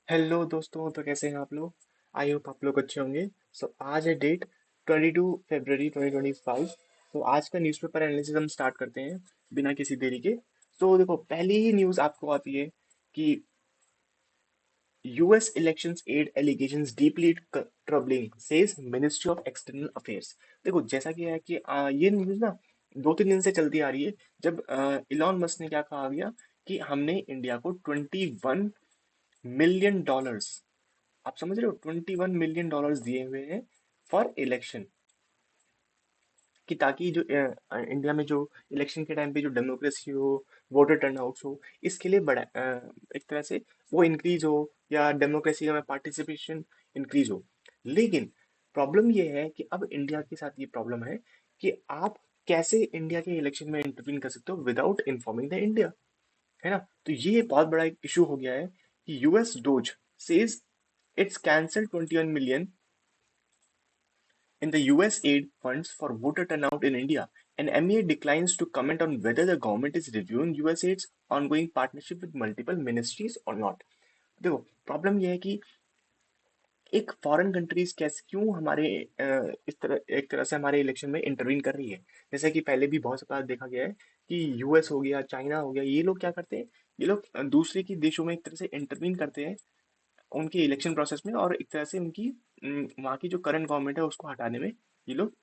Hello दोस्तों, तो कैसे हैं आप लोग। आई होप आप लोग अच्छे होंगे। आज है डेट 22 फरवरी 2025। आज का न्यूज़पेपर एनालिसिस हम स्टार्ट करते हैं बिना किसी देरी के। देखो, पहली ही न्यूज़ आपको आती है कि US elections aid allegations deeply troubling says ministry of external affairs. देखो, जैसा कि है कि ये न्यूज़ ना 2-3 दिन से चलती आ रही है। जब इलॉन मस्क ने क्या कहा गया कि हमने इंडिया को $21 मिलियन, आप समझ रहे हो, $21 मिलियन दिए हुए हैं फॉर इलेक्शन, कि ताकि जो इंडिया में जो इलेक्शन के टाइम पे जो डेमोक्रेसी हो, वोटर टर्नआउट हो, इसके लिए बड़ा एक तरह से वो इंक्रीज हो, या डेमोक्रेसी में पार्टिसिपेशन इंक्रीज हो। लेकिन प्रॉब्लम ये है कि अब इंडिया के साथ ये प्रॉब्लम है कि आप कैसे इंडिया के इलेक्शन में इंटरवीन कर सकते हो विदाउट इन्फॉर्मिंग द इंडिया, है ना। तो ये बहुत बड़ा एक इशू हो गया है कि US dose says it's cancel 21 million in the US aid funds for voter turnout in India, and MEA declines to comment on whether the government is reviewing US aid's ongoing partnership with multiple ministries or not. देखो, problem ये है कि एक foreign countries कैसे क्यों हमारे इस तरह एक तरह से हमारे इलेक्शन में इंटरवीन कर रही है। जैसे कि पहले भी बहुत बार देखा गया है कि यूएस हो गया, चाइना हो गया, ये लोग क्या करते हैं, ये लोग दूसरे के देशों में एक तरह से इंटरवीन करते हैं उनके इलेक्शन प्रोसेस में, और एक तरह से उनकी वहाँ की जो करंट गवर्नमेंट है उसको हटाने में ये लोग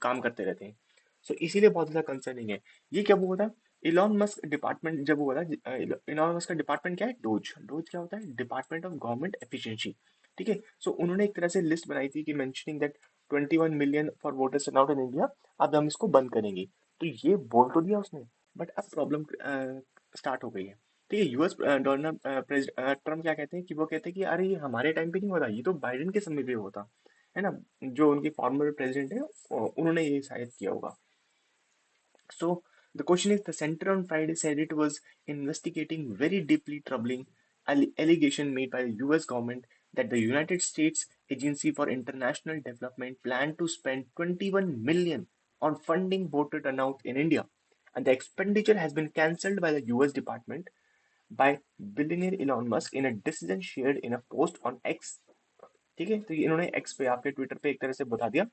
काम करते रहते हैं। इसीलिए बहुत ज़्यादा कंसर्निंग है। ये क्या हुआ था, इलॉन मस्क डिपार्टमेंट जब हुआ था, इलॉन मस्क का डिपार्टमेंट क्या है, डोज। डोज क्या होता है, डिपार्टमेंट ऑफ गवर्नमेंट एफिशिएंसी। ठीक है। उन्होंने एक तरह से लिस्ट बनाई थी कि mentioning that 21 million for voters turnout in India, अब हम इसको बंद करेंगे। तो ये बोल तो दिया उसने, बट अब प्रॉब्लम स्टार्ट हो गई है। ठीक है। यूएस डोनाल्ड ट्रम्प क्या कहते हैं कि वो कहते हैं कि अरे ये हमारे टाइम पे नहीं हुआ था, ये तो बाइडेन के समय पे हुआ था, है ना। जो उनके फॉर्मर प्रेसिडेंट है, उन्होंने ये शायद किया होगा। So the question is, the center on Friday said it was investigating very deeply troubling allegation made by the US government that the United States Agency for International Development planned to spend 21 million on funding voter turnout in India, and the expenditure has been cancelled by the US Department by billionaire Elon Musk in a decision shared in a post on X। ठीक है। तो ये इन्होंने x पे, आपके Twitter पे एक तरह से बता दिया।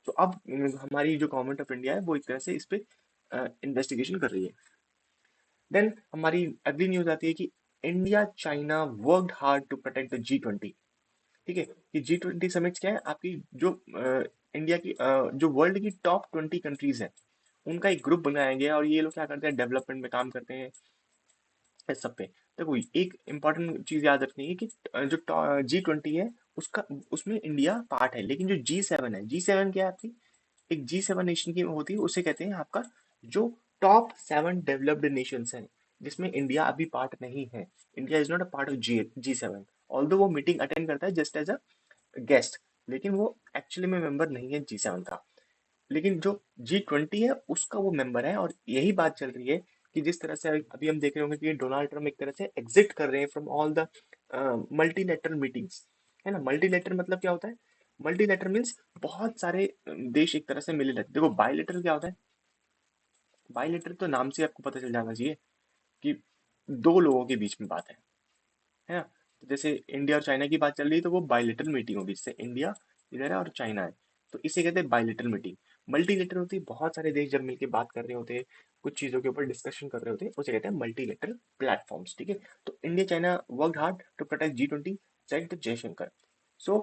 अब हमारी जो गवर्नमेंट ऑफ इंडिया है वो एक तरह से इस पे इन्वेस्टिगेशन कर रही है। देन हमारी अगली न्यूज आती है कि India China worked hard to protect the G20। ठीक है। ये G20 समिट्स क्या है, आपकी जो इंडिया की जो वर्ल्ड की टॉप 20 कंट्रीज है, उनका एक ग्रुप बनाया गया है, और ये लोग क्या करते हैं, डेवलपमेंट में काम करते हैं इस सब पे। देखो, एक इंपॉर्टेंट चीज याद रखनी है कि जो G20 है, उसका उसमें इंडिया पार्ट है, लेकिन जो G7 है, G7 क्या है आपकी, एक G7 नेशन की होती है, उसे कहते हैं आपका जो टॉप 7 डेवलप्ड नेशंस हैं, जिसमें इंडिया अभी पार्ट नहीं है। India is not a part of G7, although वो मीटिंग अटेंड करता है जस्ट एज अ गेस्ट, लेकिन वो एक्चुअली में मेंबर नहीं है G7 का। लेकिन जो G20 है उसका वो मेंबर है, और यही बात चल रही है कि जिस तरह से अभी हम देख रहे होंगे कि डोनाल्ड ट्रम्प एक तरह से एग्जिट कर रहे हैं from all the multilateral meetings, है ना। मल्टीलेटरल मतलब क्या होता है, मल्टीलेटरल मीन्स बहुत सारे देश एक तरह से मिले रहते हैं। देखो, बायलेटरल क्या होता है, बायलेटरल तो नाम से आपको पता चल जाना चाहिए कि दो लोगों के बीच में बात है ना। तो जैसे इंडिया और चाइना की बात चल रही है, तो वो बायलेटरल मीटिंग होगी, जैसे इंडिया इधर है और चाइना है, तो इसे कहते हैं बायलेटरल मीटिंग। मल्टीलेटरल होती है, बहुत सारे देश जब मिलकर बात कर रहे होते हैं, कुछ चीजों के ऊपर डिस्कशन कर रहे होते हैं, उसे कहते हैं मल्टीलेटरल प्लेटफॉर्म्स। ठीक है। तो India China worked hard to protect G20, said the Jaishankar. So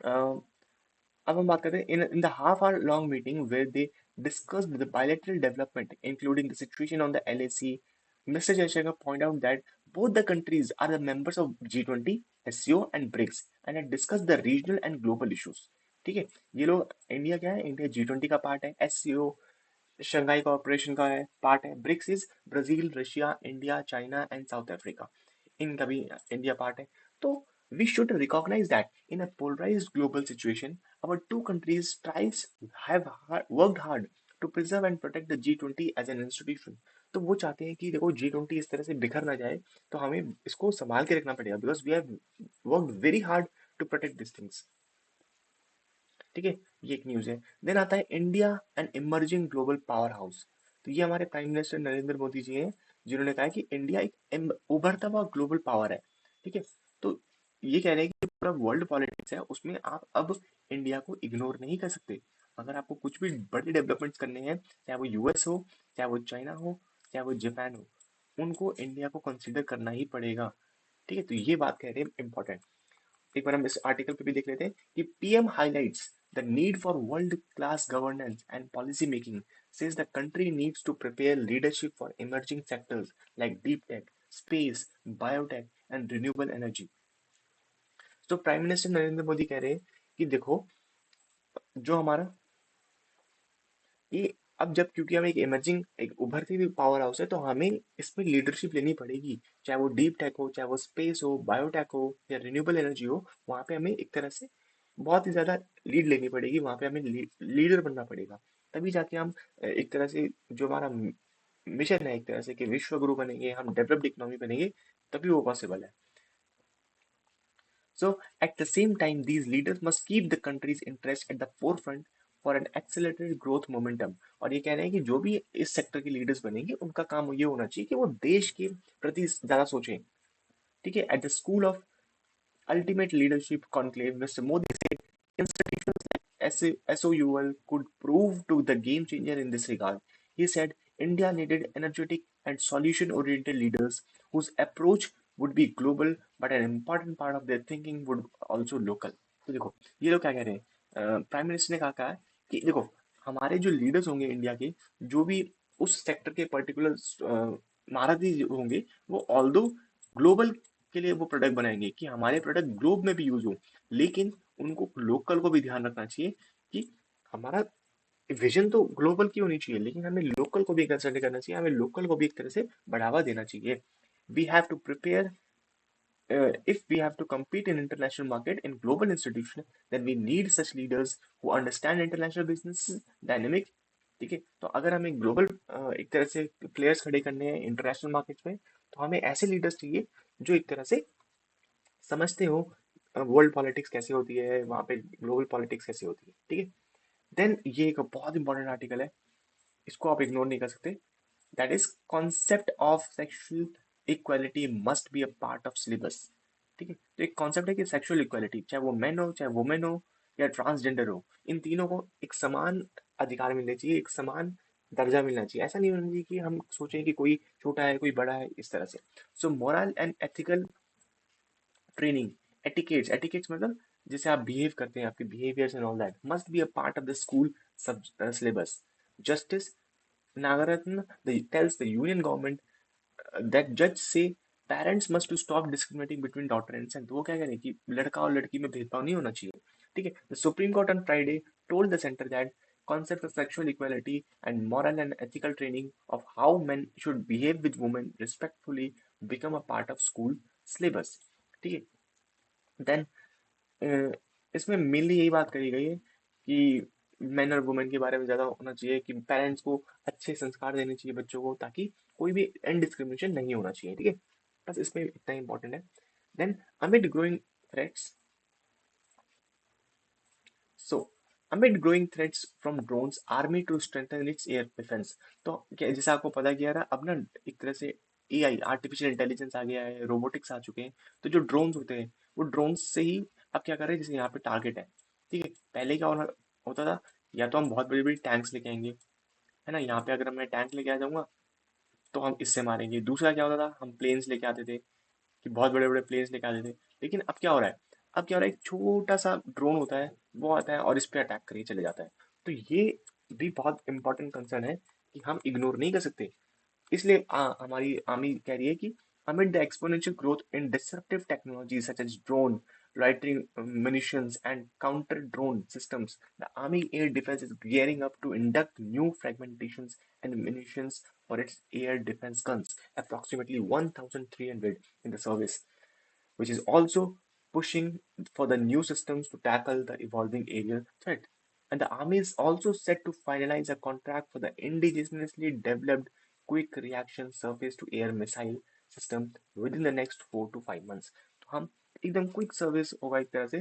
अब हम बात करते हैं in the half hour long meeting where they discussed the bilateral development, including the situation on the LAC. Mr. Jaishankar pointed out that both the countries are the members of G20, SCO and BRICS and had discussed the regional and global issues. ठीक है। ये लोग, India क्या है, India G20 का part है, SCO Shanghai corporation का है पार्ट है, BRICS is Brazil, Russia, India, China and South Africa, इनका भी इंडिया पार्ट है। तो we should recognize that in a polarized global situation, our two countries tries have worked hard to preserve and protect the G20 as an institution। तो वो चाहते हैं कि देखो G20 इस तरह से बिखर ना जाए, तो हमें इसको संभाल के रखना पड़ेगा, because we have worked very hard to protect this things. ठीक है। ये एक न्यूज है। देन आता है India and emerging global power house. तो ये हमारे प्राइम मिनिस्टर नरेंद्र मोदी जी हैं, जिन्होंने कहा है कि इंडिया एक उभरता हुआ ग्लोबल पावर है। ठीक है। तो ये कह रहे हैं कि पूरा वर्ल्ड पॉलिटिक्स है, उसमें आप अब इंडिया को इग्नोर नहीं कर सकते। अगर आपको कुछ भी बड़े डेवलपमेंट्स करने हैं, चाहे वो यूएस हो, चाहे वो चाइना हो, चाहे वो जापान हो, उनको इंडिया को कंसिडर करना ही पड़ेगा। ठीक है, तो ये बात कह रहे हैं इंपॉर्टेंट। एक बार हम इस आर्टिकल पे भी देख लेते हैं कि PM highlights the need for world class governance and policy making, says the country needs to prepare leadership for emerging sectors like deep tech, space, biotech and renewable energy. तो प्राइम मिनिस्टर नरेंद्र मोदी कह रहे हैं कि देखो, जो हमारा ये अब जब, क्योंकि हम एक इमर्जिंग, एक उभरती हुई पावर हाउस है, तो हमें इसमें लीडरशिप लेनी पड़ेगी। चाहे वो डीप टेक हो, चाहे वो स्पेस हो, बायोटेक हो या रिन्यूएबल एनर्जी हो, वहाँ पे हमें एक तरह से बहुत ही ज्यादा लीड लेनी पड़ेगी, वहाँ पे हमें लीडर बनना पड़ेगा। तभी जाके हम एक तरह से जो हमारा मिशन है, एक तरह से कि विश्व गुरु बनेंगे, हम डेवलप्ड इकोनॉमी बनेंगे, तभी वो पॉसिबल है। So, at the same time, these leaders must keep the country's interest at the forefront for an accelerated growth momentum. और ये कह रहे हैं कि जो भी इस सेक्टर के लीडर्स बनेंगे, उनका काम ये होना चाहिए कि वो देश के प्रति ज्यादा सोचें। ठीक है, at the school of ultimate leadership conclave, Mr. Modi said institutions like SOUL could prove to the game changer in this regard. He said India needed energetic and solution oriented leaders whose approach would be global, but an important part of their thinking would also local. तो देखो, ये लोग क्या कह रहे हैं, prime minister ने कहा है कि देखो, हमारे जो लीडर्स होंगे इंडिया के, जो भी उस सेक्टर के पर्टिकुलर महारथी होंगे, वो ऑल्दो ग्लोबल के लिए वो प्रोडक्ट बनाएंगे कि हमारे प्रोडक्ट ग्लोब में भी यूज हो, लेकिन उनको लोकल को भी ध्यान रखना चाहिए कि हमारा विजन तो ग्लोबल की होनी चाहिए, लेकिन हमें लोकल को भी कंसिडर करना चाहिए, हमें लोकल को भी एक तरह से बढ़ावा देना चाहिए। We have to prepare, if we have to compete in international market in global institution, then we need such leaders who understand international business dynamic। ठीक है, तो अगर हमें ग्लोबल एक तरह से प्लेयर्स खड़े करने हैं इंटरनेशनल मार्केट में, तो हमें ऐसे लीडर्स चाहिए जो एक तरह से समझते हो वर्ल्ड पॉलिटिक्स कैसे होती है, वहाँ पे ग्लोबल पॉलिटिक्स कैसे होती है। ठीक है, देन ये एक बहुत इंपॉर्टेंट आर्टिकल है, इसको आप इग्नोर नहीं कर सकते। That is concept of sexual equality must be a part of syllabus. ठीक है, तो एक कॉन्सेप्ट है कि सेक्सुअल इक्वालिटी, चाहे वो मैन हो, चाहे वुमेन हो या ट्रांसजेंडर हो, इन तीनों को एक समान अधिकार मिलने चाहिए, एक समान दर्जा मिलना चाहिए। ऐसा नहीं होना चाहिए कि हम सोचें कि कोई छोटा है, कोई बड़ा है, इस तरह से। So moral and ethical training, etiquettes मतलब जैसे आप बिहेव करते हैं, आपके behaviours and all that must be a part of the school सब syllabus. Justice Nagaratna tells the union government that judge say parents must to stop discriminating between daughter and son। तो वो क्या करें कि लड़का और लड़की में भेदभाव नहीं होना चाहिए। ठीक है, the supreme court on Friday told the center that concept of sexual equality and moral and ethical training of how men should behave with women respectfully become a part of school syllabus। ठीक है, then इसमें mainly यही बात करी गई है कि man और वुमेन के बारे में ज्यादा होना चाहिए, कि पेरेंट्स को अच्छे संस्कार देने चाहिए बच्चों को, ताकि कोई भी डिस्क्रिमिनेशन नहीं होना चाहिए। ठीक है, बस इसमें इतना इंपॉर्टेंट है। Then amid growing threats, so amid growing threats from drones, army to strengthen its air defense। तो क्या, जैसे आपको पता किया रहा अब ना, एक तरह से एआई, आर्टिफिशियल इंटेलिजेंस आ गया है, रोबोटिक्स आ चुके हैं। तो जो ड्रोन्स होते हैं, वो ड्रोन्स से ही अब क्या कर रहे हैं, जैसे यहाँ पे टारगेट है। ठीक है, पहले क्या होता था, या तो हम बहुत बड़ी बड़ी टैंक्स लेके आएंगे, है ना, यहाँ पे अगर मैं टैंक लेके आ जाऊंगा तो हम इससे मारेंगे। दूसरा क्या होता था, हम प्लेन्स लेके आते थे, कि बहुत बड़े बड़े प्लेन्स लेके आते थे। लेकिन अब क्या हो रहा है, अब क्या हो रहा है, एक छोटा सा ड्रोन होता है, वो आता है और इस पे अटैक करके चले जाता है। तो ये भी बहुत इंपॉर्टेंट कंसर्न है कि हम इग्नोर नहीं कर सकते। इसलिए हमारी आर्मी कह रही है कि amid the exponential growth in disruptive technologies such as drone, loitering munitions, and counter drone systems, the Army Air Defense is gearing up to induct new fragmentations and munitions for its air defense guns, approximately 1,300 in the service, which is also pushing for the new systems to tackle the evolving aerial threat. And the army is also set to finalize a contract for the indigenously developed quick reaction surface to air missile system within the next 4 to 5 months। तो हम एकदम quick service होगा एक तरह से।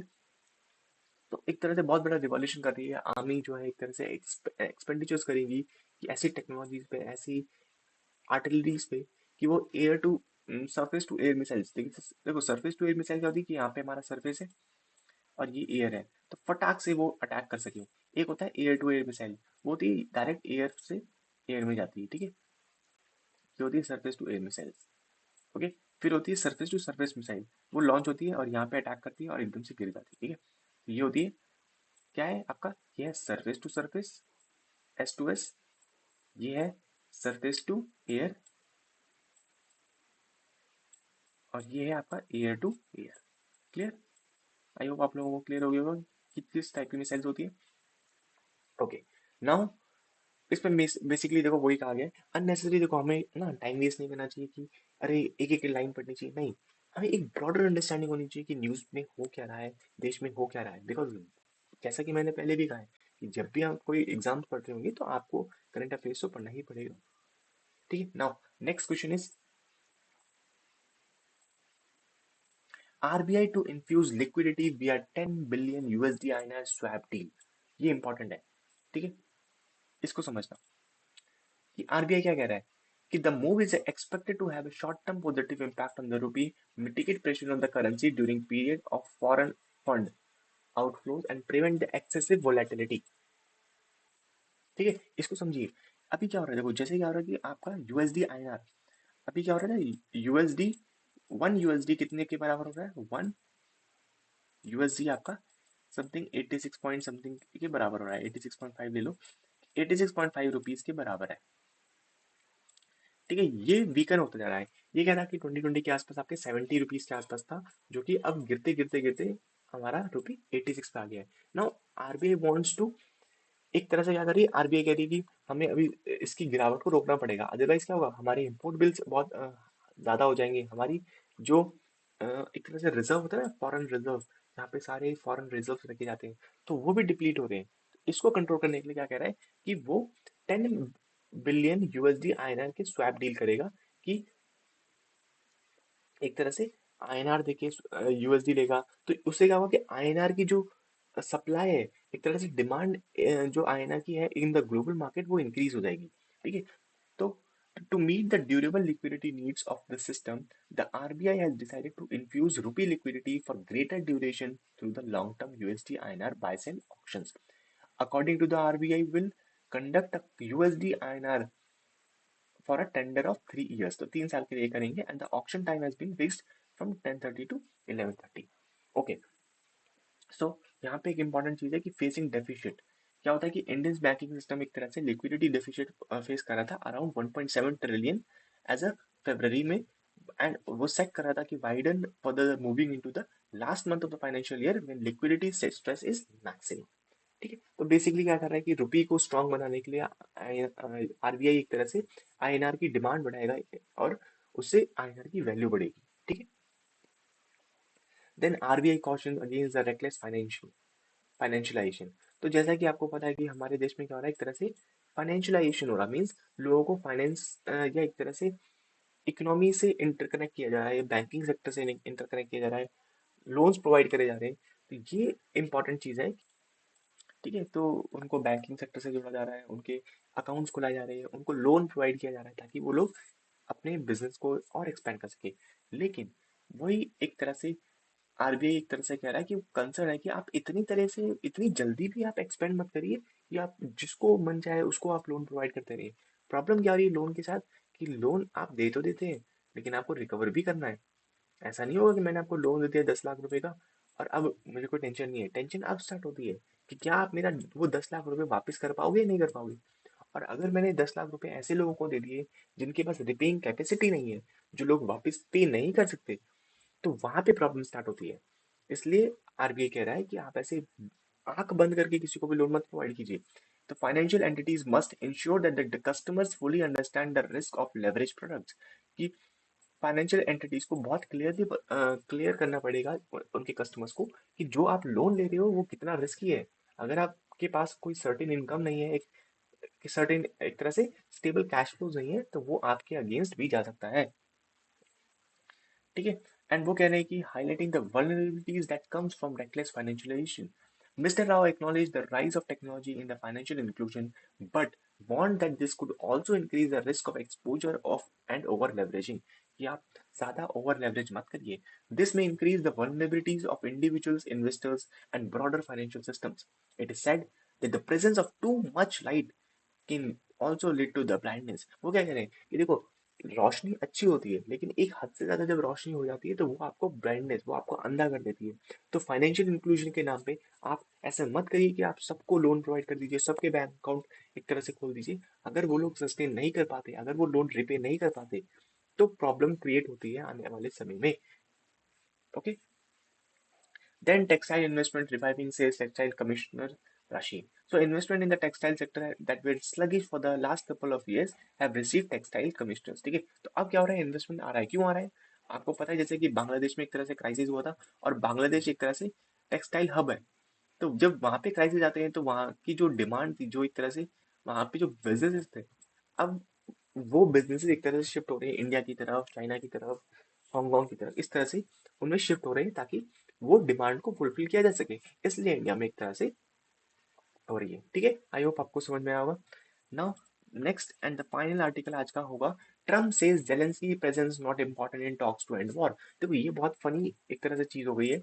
तो एक तरह से बहुत बड़ा रिवॉल्यूशन कर रही है आर्मी, जो है एक तरह से एक्सपेंडिचर्स करेगी कि ऐसी टेक्नोलॉजीज पे, ऐसी आर्टिलरीज पे, कि वो air to surface to air missiles, देखो सरफेस टू एयर मिसाइल क्या होती है कि यहाँ पे हमारा सरफेस है और ये एयर है, तो फटाक से वो अटैक कर सके। एक होता है एयर टू एयर मिसाइल, वो होती है डायरेक्ट एयर से एयर में जाती है, ठीक है, ये होती है surface to air missile. Okay, फिर होती है सरफेस टू सरफेस मिसाइल, वो लॉन्च होती है और यहाँ पे अटैक करती है और एकदम से गिर जाती है, ठीक है। तो ये होती है, क्या है आपका, ये है surface to surface, S to S, ये है सरफेस टू एयर, और ये है आपका air to air. Clear? I hope आप लोगों को क्लियर हो गया होगा कि किस टाइप की मिसाइल्स होती है। ओके, नाउ इसमें बेसिकली देखो वही कहा गया है, अननेसेसरी देखो हमें ना टाइम वेस्ट नहीं करना चाहिए कि अरे एक एक लाइन पढ़नी चाहिए, नहीं, हमें एक ब्रॉडर अंडरस्टैंडिंग होनी चाहिए कि न्यूज में हो क्या रहा है, देश में हो क्या रहा है। बिकॉज जैसा कि मैंने पहले भी कहा है कि जब भी आप कोई एग्जाम पढ़ रहे होंगे तो आपको करंट अफेयर्स तो पढ़ना ही पड़ेगा। ठीक है, now next question is, RBI to infuse liquidity via 10 billion USD INR swap deal. ये इंपॉर्टेंट है, ठीक है, इसको समझना कि आरबीआई क्या कह रहा है कि the move is expected to have a short term positive impact on the rupee, mitigate pressure on the currency during period of foreign fund outflows and prevent the excessive volatility. ठीक है, इसको समझिए। अभी क्या हो रहा है, देखो जैसे क्या हो रहा है कि आपका यूएसडी आईएनआर, अभी क्या हो रहा है ना, यूएसडी, वन यूएसडी कितने के बराबर हो रहा है, वन यूएसडी आपका समथिंग 86 पॉइंट समथिंग के बराबर हो रहा है, 86.5 ले लो, 86.5 रुपीज के बराबर है। ठीक है, ये वीकन होता जा रहा है। ये क्या था कि 2020 के आसपास आपके 70 रुपीज के आसपास था, जो कि अब गिरते गिरते गिरते हमारा रुपी 86 पे आ गया है। नाउ आरबीआई वांट्स टू, एक तरह से क्या करिए, आरबीआई कह रही है कि हमें अभी इसकी गिरावट को रोकना पड़ेगा, अदरवाइज क्या होगा, हमारे इंपोर्ट बिल्स बहुत ज्यादा हो जाएंगे, हमारी जो एक तरह से रिजर्व होता है ना, फॉरेन रिजर्व, जहाँ पे सारे फॉरेन रिजर्व रखे जाते हैं, तो वो भी डिप्लीट हो रहे हैं। इसको कंट्रोल करने के लिए क्या कह रहा है कि वो 10 बिलियन यूएसडी आईएनआर के स्वैप डील करेगा, कि एक तरह से आईएनआर देके यूएसडी लेगा, तो उससे क्या होगा कि आईएनआर की जो सप्लाई है, एक तरह से डिमांड जो आईएनआर की है इन द ग्लोबल मार्केट, वो इंक्रीज हो जाएगी। ठीक है, तो to meet the durable liquidity needs of the system, the RBI has decided to infuse rupee liquidity for greater duration through the long-term USD INR buy-sell auctions. According to the RBI, will conduct a USD INR for a tender of 3 years. तो 3 साल के लिए करेंगे, and the auction time has been fixed from 10:30 to 11:30. Okay, सो यहाँ पे एक important चीज है कि फेसिंग डेफिशिट, क्या होता है कि इंडियन बैंकिंग सिस्टम एक तरह से लिक्विडिटी डेफिशिट फेस कर रहा था around 1.7 trillion as a February में, एंड वो सेट कर रहा था कि widen for the moving into the last month of the financial year when liquidity stress is maximum. ठीक है, तो बेसिकली क्या कर रहा है कि रुपी को स्ट्रांग बनाने के लिए आरबीआई एक तरह से आईएनआर की डिमांड बढ़ाएगा और उससे आईएनआर की वैल्यू बढ़ेगी। ठीक है, then RBI caution against the reckless financialisation. तो जैसा कि आपको पता है कि हमारे देश में क्या हो रहा है, एक तरह से फाइनेंशियलाइजेशन हो रहा, मीन्स लोगों को फाइनेंस या एक तरह से इकोनॉमी से इंटरकनेक्ट किया जा रहा है, बैंकिंग सेक्टर से इंटरकनेक्ट किया जा रहा है, लोन्स प्रोवाइड करे जा रहे हैं, तो ये इंपॉर्टेंट चीज है। ठीक है, तो उनको बैंकिंग सेक्टर से जोड़ा जा रहा है, उनके अकाउंट्स खुलाए जा रहे हैं, उनको लोन प्रोवाइड किया जा रहा है ताकि वो लोग अपने बिजनेस को और एक्सपेंड कर सके। लेकिन वही एक तरह से आरबीआई एक तरह से कह रहा है कि कंसर्न है कि आप इतनी तरह से इतनी जल्दी भी आप एक्सपेंड मत करिए, कि आप जिसको मन चाहे उसको आप लोन प्रोवाइड करते रहिए। प्रॉब्लम क्या आ रही है लोन के साथ, कि लोन आप दे तो देते हैं, लेकिन आपको रिकवर भी करना है। ऐसा नहीं होगा कि मैंने आपको लोन दे दिया 10 लाख रुपए का और अब मुझे कोई टेंशन नहीं है, टेंशन अब स्टार्ट होती है कि क्या आप मेरा वो 10 लाख रुपए वापस कर पाओगे या नहीं कर पाओगे। और अगर मैंने 10 लाख रुपए ऐसे लोगों को दे दिए जिनके पास रिपेइंग कैपेसिटी नहीं है, जो लोग वापस पे नहीं कर सकते, तो वहां पे प्रॉब्लम स्टार्ट होती है। इसलिए आरबीआई कह रहा है कि आप ऐसे आंख बंद करके किसी को भी लोन मत प्रोवाइड कीजिए। तो financial entities must ensure that the customers fully understand the risk of leverage products, कि फाइनेंशियल एंटिटीज को बहुत क्लियरली क्लियर करना पड़ेगा उनके कस्टमर्स को कि जो आप लोन ले रहे हो वो कितना रिस्की है। अगर आपके पास कोई सर्टेन इनकम नहीं है, एक सर्टेन एक तरह से स्टेबल कैश फ्लोज नहीं है, तो वो आपके अगेंस्ट भी जा सकता है। ठीक है, एंड वो कह रहे हैं कि highlighting the vulnerabilities that comes from reckless financialization. Mr. Rao acknowledged the rise of technology in the financial inclusion, but warned that this could also increase the risk of exposure of and over leveraging, कि आप ज्यादा over leverage मत करिए. This में increase the vulnerabilities of individuals, investors and broader financial systems. It is said that the presence of too much light can also lead to the blindness. वो क्या कह रहे हैं कि देखो, रोशनी अच्छी होती है लेकिन एक हद से ज्यादा जब रोशनी हो जाती है तो वो आपको ब्लाइंडनेस, वो आपको अंधा कर देती है. तो फाइनेंशियल इंक्लूजन के नाम पे आप ऐसा मत करिए कि आप सबको लोन प्रोवाइड कर दीजिए, सबके बैंक अकाउंट एक तरह से खोल दीजिए. अगर वो लोग सस्टेन नहीं कर पाते, अगर वो लोन रिपे नहीं कर पाते, तो प्रॉब्लम क्रिएट होती है आने वाले समय में. Okay. Then textile investment reviving, says Textile Commissioner Rashi. So investment in the textile sector that were sluggish for the last couple of years have received textile commissioners. ठीक है, तो अब क्या हो रहा है, इन्वेस्टमेंट आ रहा है. क्यों आ रहा है? आपको पता है जैसे कि बांग्लादेश में एक तरह से क्राइसिस हुआ था, और बांग्लादेश एक तरह से टेक्सटाइल हब है. तो जब वहां पे क्राइसिस आते हैं तो वहां की जो डिमांड थी, जो एक तरह से वहां पे जो बिजनेसेस थे, अब वो बिजनेसेस एक तरह से शिफ्ट हो रहे हैं इंडिया की तरफ, चाइना की तरफ, हांगकांग की तरफ. इस तरह से उनमें शिफ्ट हो रहे हैं ताकि वो डिमांड को फुलफिल किया जा सके. इसलिए इंडिया में एक तरह से हो रही है. ठीक है, आई होप आपको समझ में आया होगा. Now next and the final article आज का होगा, Trump says Zelensky presence not important in talks to end war. देखो ये बहुत फनी एक तरह से चीज हो गई है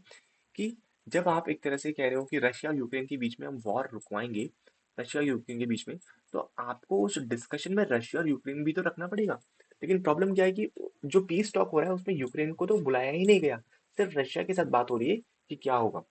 कि जब आप एक तरह से कह रहे हो कि रशिया और यूक्रेन के बीच में हम वॉर रुकवाएंगे, रशिया और यूक्रेन के बीच में, तो आपको उस डिस्कशन में रशिया और यूक्रेन भी तो रखना पड़ेगा. लेकिन प्रॉब्लम क्या है कि जो पीस टॉक हो रहा है उसमें यूक्रेन को तो बुलाया ही नहीं गया, सिर्फ रशिया के साथ बात हो रही है कि क्या होगा.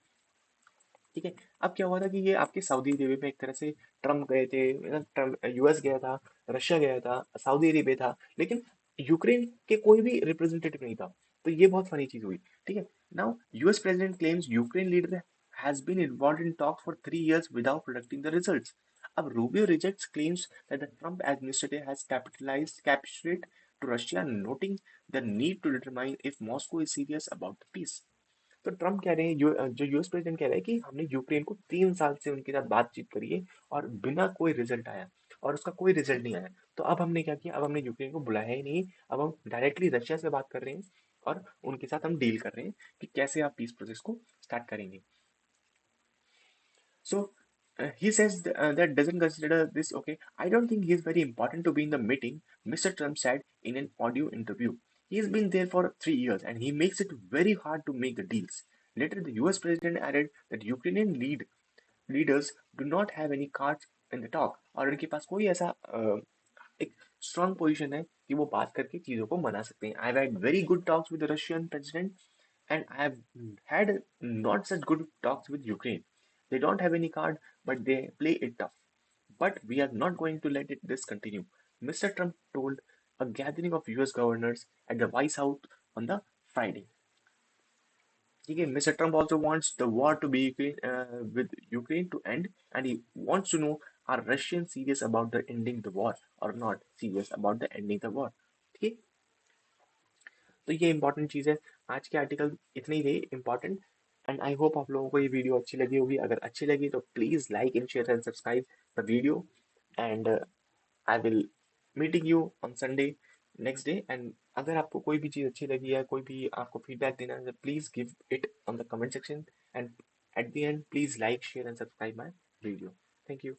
ठीक है. अब क्या हुआ था कि ये आपके सऊदी अरेबिया में एक तरह से ट्रम्प गए थे, ट्रम्प यूएस गया था, रशिया गया था, सऊदी अरेबिया था, लेकिन यूक्रेन के कोई भी रिप्रेजेंटेटिव नहीं था. तो ये बहुत फनी चीज हुई. ठीक है. Now US president claims Ukraine leader has been involved in talk for 3 years without producing the results. अब Rubio rejects claims that the Trump administration has capitulate to Russia, noting the need to determine if Moscow is serious about the peace. तो Trump कह रहे हैं, जो US president कह रहे हैं कि हमने यूक्रेन को 3 साल से उनके साथ बातचीत करी है और बिना कोई रिजल्ट आया, और उसका कोई रिजल्ट नहीं आया. तो अब हमने क्या किया, अब हमने यूक्रेन को बुलाया ही नहीं, अब हम डायरेक्टली रशिया से बात कर रहे हैं और उनके साथ हम डील कर रहे हैं कि कैसे आप पीस प्रोसेस को स्टार्ट करेंगे. So he says that doesn't consider this okay. I don't think he's very important to be in the meeting, Mr. Trump said in an audio interview. He's been there for 3 years and he makes it very hard to make the deals. Later, the US president added that Ukrainian leaders do not have any cards in the talk, और उनके पास कोई ऐसा एक strong position है कि वो बात करके चीजों को मना सकते हैं. I have had very good talks with the Russian president and I have had not such good talks with Ukraine. They don't have any card, but they play it tough. But we are not going to let this continue, Mr. Trump told a gathering of US governors at the White House on the Friday. Okay, Mr. Trump also wants the war to be with Ukraine to end, and he wants to know, are Russians serious about the ending the war or not serious about the ending the war. Okay, तो ये important चीज़ है. आज के article इतने ही थे important. And I hope आप लोगों को ये वीडियो अच्छी लगी होगी. अगर अच्छी लगी तो please like and share and subscribe the video. And I will meeting you on Sunday next day. And अगर आपको कोई भी चीज़ अच्छी लगी है, कोई भी आपको फीडबैक देना है, please give it on the comment section. And at the end please like share and subscribe my video. Thank you.